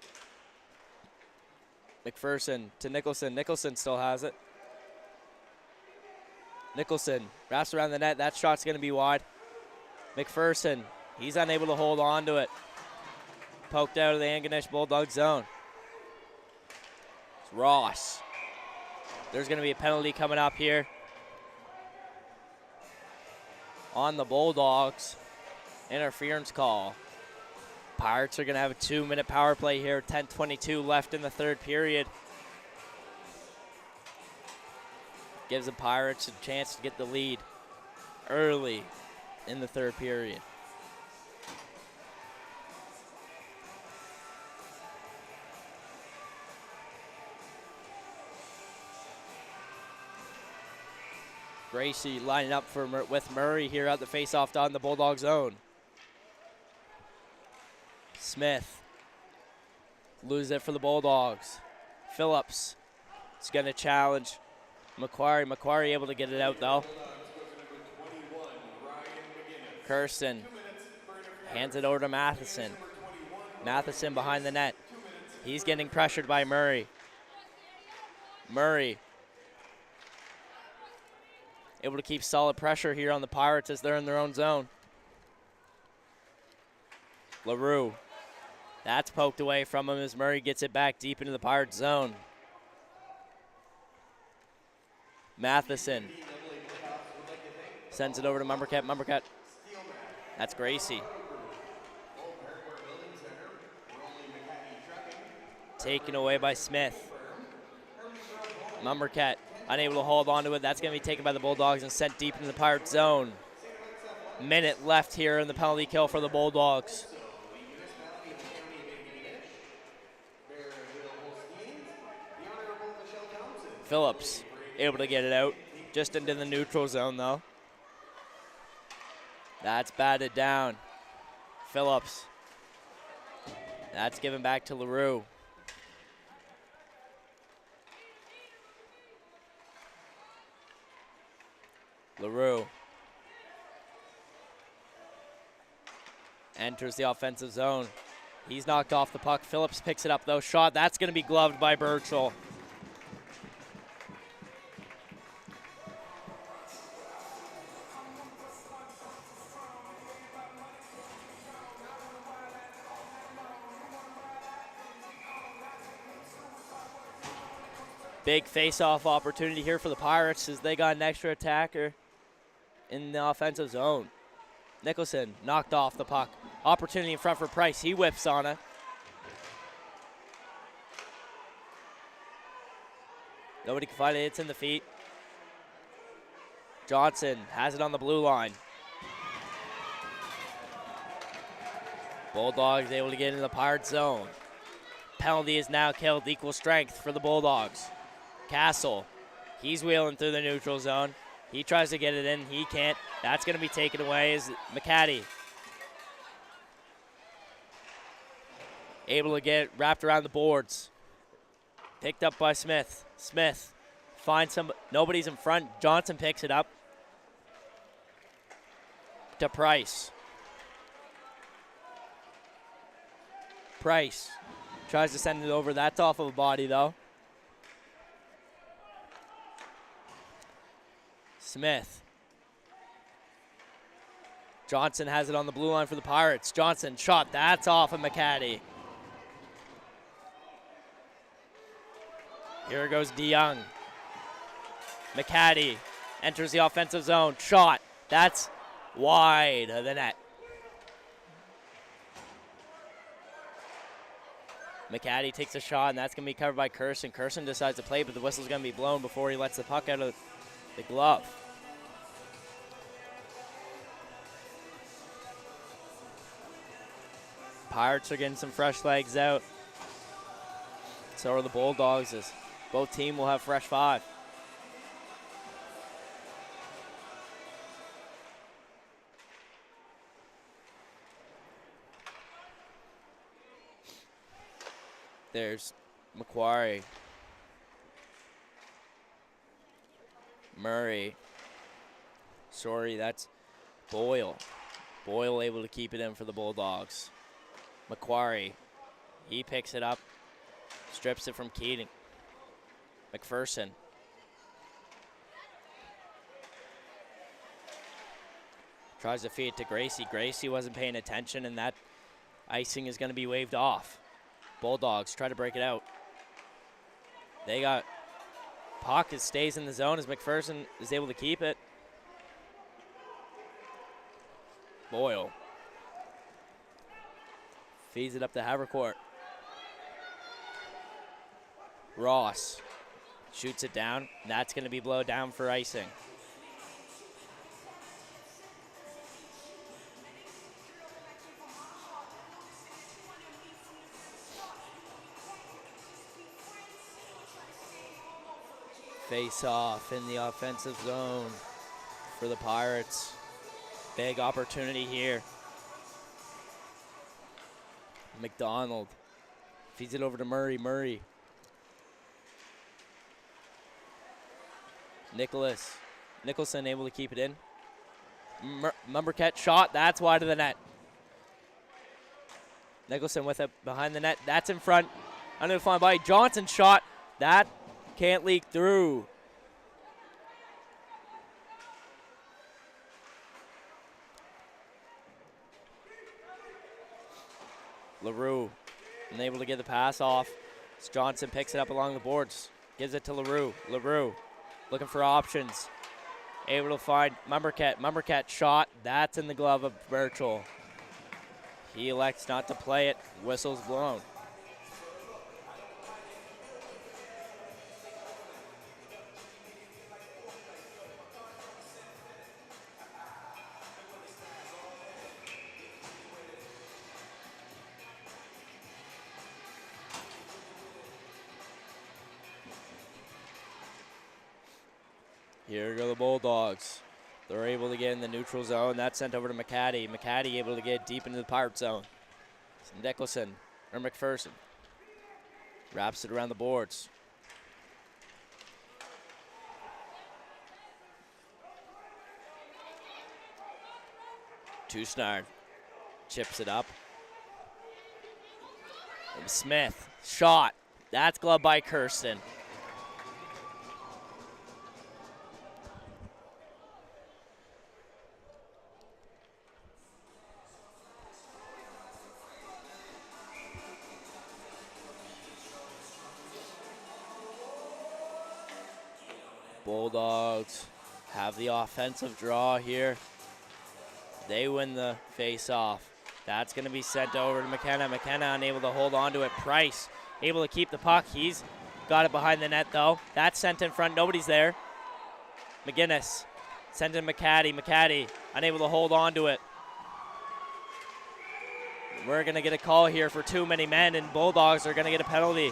McPherson to Nicholson. Nicholson still has it. Nicholson wraps around the net. That shot's going to be wide. McPherson, he's unable to hold on to it. Poked out of the Anganish Bulldog zone. It's Ross. There's going to be a penalty coming up here on the Bulldogs. Interference call. Pirates are going to have a 2-minute power play here. 10:22 left in the third period. Gives the Pirates a chance to get the lead early in the third period. Gracie lining up with Murray here at the face-off on the Bulldog zone. Smith loses it for the Bulldogs. Phillips is going to challenge Macquarie. Macquarie able to get it out though. Kirsten hands it over to Matheson. Matheson behind the net. He's getting pressured by Murray. Murray able to keep solid pressure here on the Pirates as they're in their own zone. LaRue. That's poked away from him as Murray gets it back deep into the Pirates zone. Matheson sends it over to Mumbercat. Mumbercat. That's Gracie. Taken away by Smith. Mumbercat unable to hold on to it. That's going to be taken by the Bulldogs and sent deep into the Pirates zone. Minute left here in the penalty kill for the Bulldogs. Phillips able to get it out. Just into the neutral zone though. That's batted down. Phillips. That's given back to LaRue. LaRue enters the offensive zone. He's knocked off the puck. Phillips picks it up though. Shot. That's going to be gloved by Birchall. Big face-off opportunity here for the Pirates as they got an extra attacker in the offensive zone. Nicholson knocked off the puck. Opportunity in front for Price. He whips on it. Nobody can find it. It's in the feet. Johnson has it on the blue line. Bulldogs able to get into the Pirates zone. Penalty is now killed. Equal strength for the Bulldogs. Castle, he's wheeling through the neutral zone. He tries to get it in. He can't. That's going to be taken away as McCaddy able to get it wrapped around the boards. Picked up by Smith. Smith finds some. Nobody's in front. Johnson picks it up to Price. Price tries to send it over. That's off of a body though. Smith. Johnson has it on the blue line for the Pirates. Johnson shot. That's off of McCaddy. Here goes DeYoung. McCaddy enters the offensive zone. Shot. That's Wide of the net. McCaddy takes a shot, and that's going to be covered by Curson. Curson decides to play, but the whistle's going to be blown before he lets the puck out of the glove. Pirates are getting some fresh legs out. So are the Bulldogs, as both teams will have fresh 5. There's Macquarie. Murray. Sorry, that's Boyle. Boyle able to keep it in for the Bulldogs. Macquarie, he picks it up, strips it from Keating. McPherson. Tries to feed it to Gracie. Gracie wasn't paying attention, and that icing is going to be waved off. Bulldogs try to break it out. They got puck. It stays in the zone as McPherson is able to keep it. Boyle feeds it up to Havercourt. Ross shoots it down. That's going to be blown down for icing. Face off in the offensive zone for the Pirates. Big opportunity here. McDonald feeds it over to Murray. Murray. Nicholson able to keep it in. Mumbercat shot. That's wide of the net. Nicholson with it behind the net. That's in front. Under the flying by. Johnson shot. That can't leak through. LaRue unable to get the pass off. As Johnson picks it up along the boards. Gives it to LaRue. LaRue looking for options. Able to find Mumbercat. Mumbercat shot. That's in the glove of Birchall. He elects not to play it. Whistle's blown. Here go the Bulldogs. They're able to get in the neutral zone. That's sent over to McCaddy. McCaddy able to get deep into the Pirate zone. So Nicholson or McPherson wraps it around the boards. Tusnard chips it up. And Smith, shot. That's gloved by Kirsten. Bulldogs have the offensive draw here. They win the face-off. That's going to be sent over to McKenna. McKenna unable to hold on to it. Price able to keep the puck. He's got it behind the net, though. That's sent in front. Nobody's there. McGinnis sent in McCaddy. McCaddy unable to hold on to it. We're going to get a call here for too many men, and Bulldogs are going to get a penalty.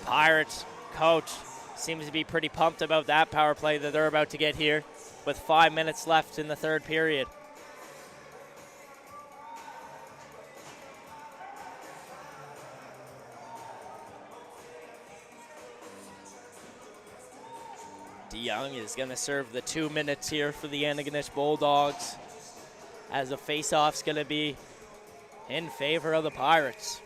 Pirates coach seems to be pretty pumped about that power play that they're about to get here with 5 minutes left in the third period. DeYoung is going to serve the 2 minutes here for the Antigonish Bulldogs, as the face-off's going to be in favor of the Pirates.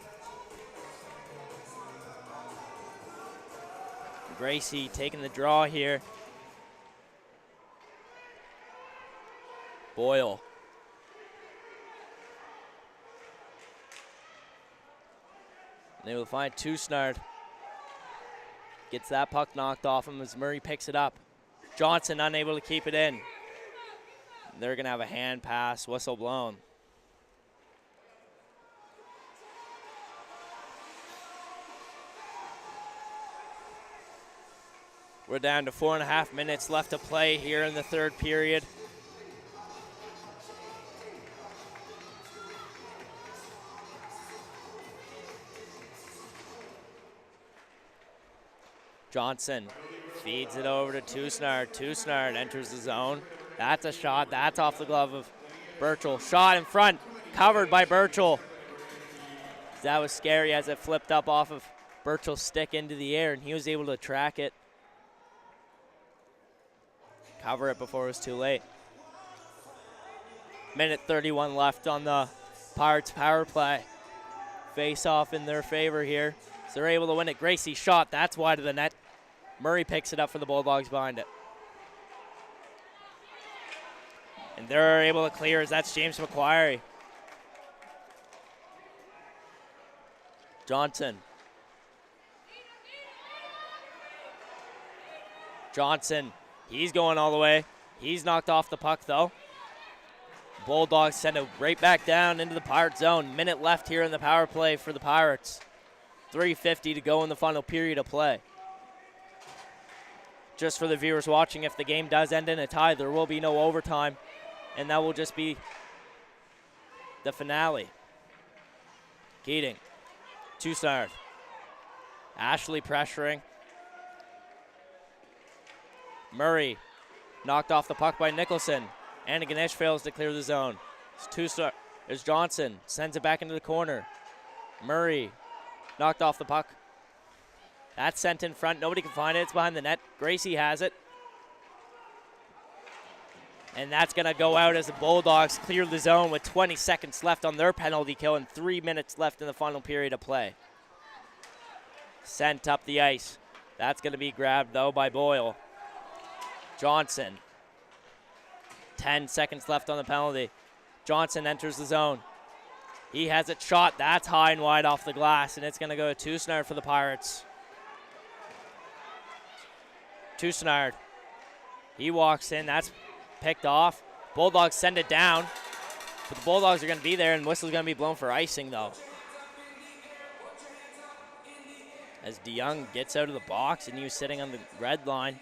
Gracie taking the draw here. Boyle. And they will find Tusnard. Gets that puck knocked off him as Murray picks it up. Johnson unable to keep it in. They're going to have a hand pass, whistle blown. We're down to 4.5 minutes left to play here in the third period. Johnson feeds it over to Tusnard. Tusnard enters the zone. That's a shot. That's off the glove of Birchall. Shot in front, covered by Birchall. That was scary as it flipped up off of Birchall's stick into the air, and he was able to track it. Cover it before it was too late. Minute 31 left on the Pirates power play. Face off in their favor here. So they're able to win it. Gracie shot, that's wide of the net. Murray picks it up for the Bulldogs behind it. And they're able to clear as that's James McQuarrie. Johnson. Johnson, he's going all the way. He's knocked off the puck though. Bulldogs send it right back down into the Pirate zone. Minute left here in the power play for the Pirates. 3:50 to go in the final period of play. Just for the viewers watching, if the game does end in a tie, there will be no overtime, and that will just be the finale. Keating, Tusnard. Ashley pressuring. Murray knocked off the puck by Nicholson. And Ganesh fails to clear the zone. It's Tusnard. There's Johnson. Sends it back into the corner. Murray knocked off the puck. That's sent in front. Nobody can find it. It's behind the net. Gracie has it. And that's going to go out as the Bulldogs clear the zone with 20 seconds left on their penalty kill and 3 minutes left in the final period of play. Sent up the ice. That's going to be grabbed, though, by Boyle. Johnson. 10 seconds left on the penalty. Johnson enters the zone. He has it shot. That's high and wide off the glass, and it's going to go to Tusnard for the Pirates. Tusnard. He walks in. That's picked off. Bulldogs send it down, but the Bulldogs are going to be there, and whistle's going to be blown for icing, though. As DeYoung gets out of the box, and he was sitting on the red line.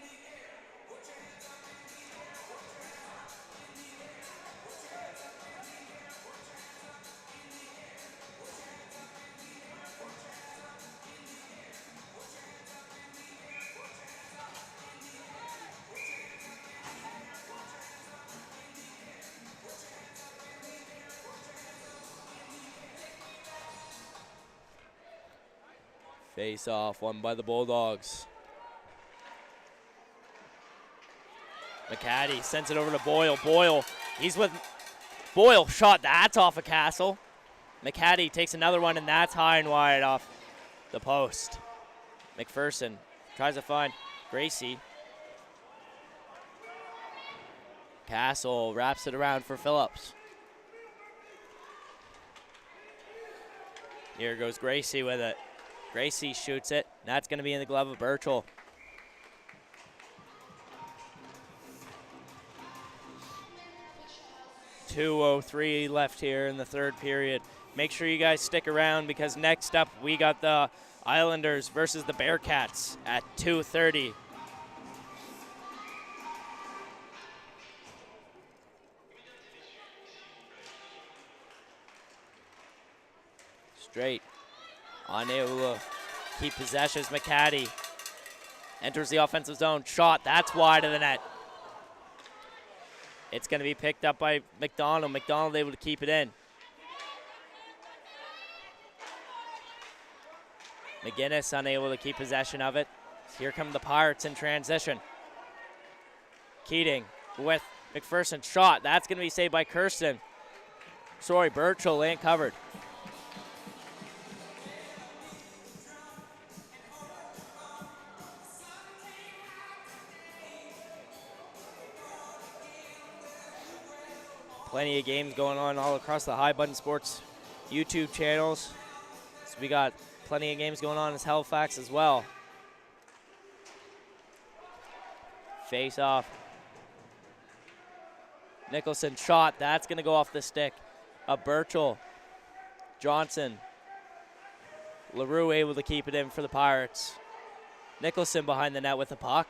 Face off, won by the Bulldogs. McCaddy sends it over to Boyle. Boyle, he's with Boyle. Shot, that's off of Castle. McCaddy takes another one, and that's high and wide off the post. McPherson tries to find Gracie. Castle wraps it around for Phillips. Here goes Gracie with it. Gracie shoots it. That's going to be in the glove of Birchall. .203 left here in the third period. Make sure you guys stick around because next up we got the Islanders versus the Bearcats at 2:30. Straight. Unable to keep possession. McCaddy enters the offensive zone. Shot, that's wide of the net. It's going to be picked up by McDonald. McDonald able to keep it in. McGinnis unable to keep possession of it. Here come the Pirates in transition. Keating with McPherson. Shot, that's going to be saved by Kirsten. Sorry, Birchall ain't covered. Plenty of games going on all across the High Button Sports YouTube channels. So we got plenty of games going on in Halifax as well. Face off. Nicholson shot. That's going to go off the stick of Birchall. Johnson. LaRue able to keep it in for the Pirates. Nicholson behind the net with the puck.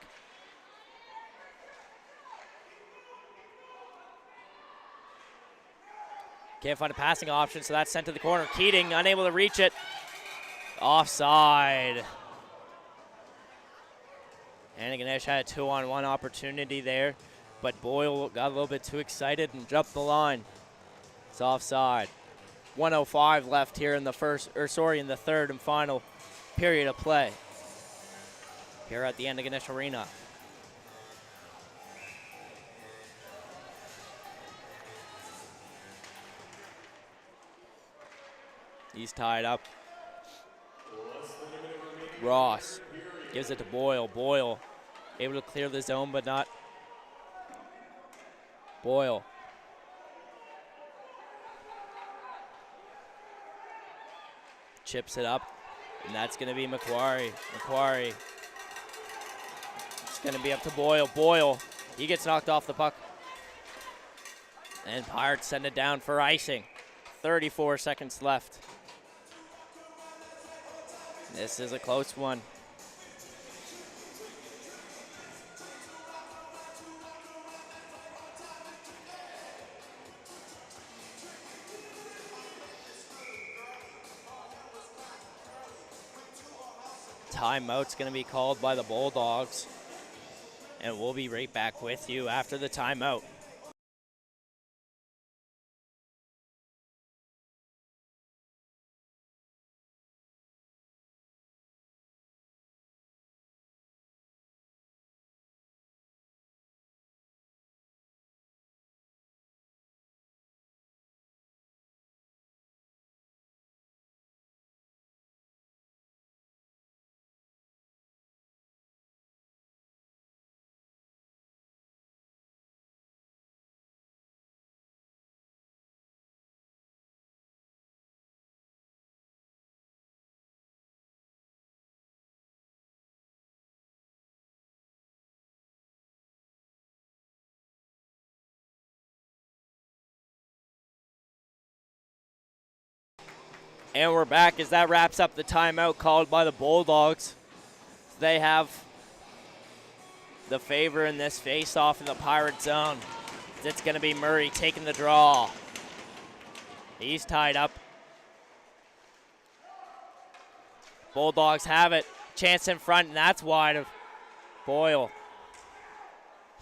Can't find a passing option, so that's sent to the corner. Keating unable to reach it. Offside. Antigonish had a 2-on-1 opportunity there, but Boyle got a little bit too excited and jumped the line. It's offside. 1:05 left here in the in the third and final period of play here at the Antigonish Arena. He's tied up. Ross gives it to Boyle. Boyle able to clear the zone, but not. Boyle. Chips it up, and that's going to be Macquarie. Macquarie. It's going to be up to Boyle. Boyle, he gets knocked off the puck. And Pirates send it down for icing. 34 seconds left. This is a close one. Timeout's going to be called by the Bulldogs. And we'll be right back with you after the timeout. And we're back as that wraps up the timeout called by the Bulldogs. They have the favor in this face-off in the Pirate zone. It's going to be Murray taking the draw. He's tied up. Bulldogs have it. Chance in front, and that's wide of Boyle.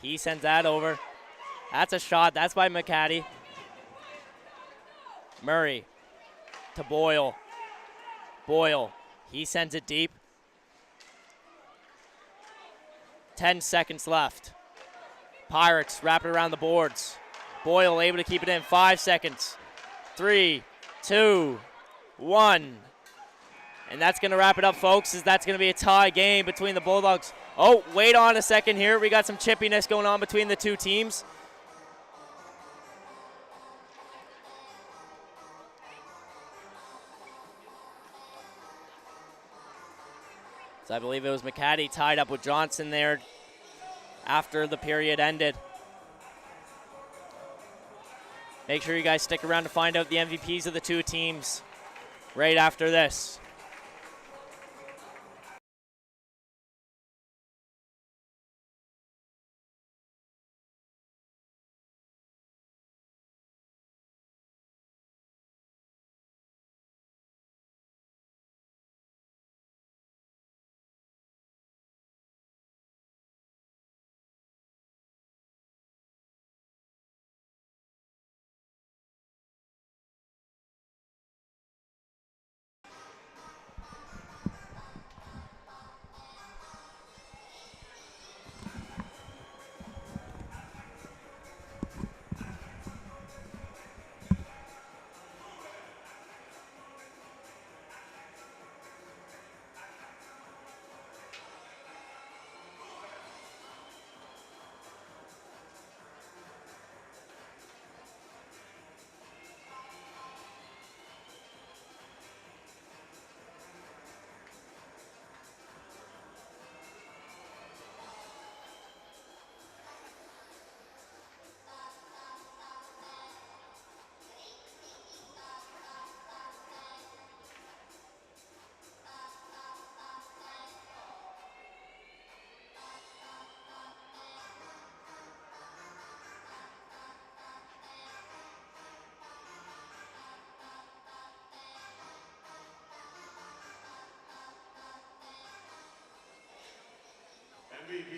He sends that over. That's a shot. That's by McCaddy. Murray to Boyle. Boyle, he sends it deep. 10 seconds left. Pirates wrap it around the boards. Boyle able to keep it in. 5 seconds. 3, 2, 1. And that's going to wrap it up, folks, as that's going to be a tie game between the Bulldogs. Oh, wait on a second here. We got some chippiness going on between the two teams. So I believe it was McCaddy tied up with Johnson there after the period ended. Make sure you guys stick around to find out the MVPs of the two teams right after this.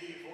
for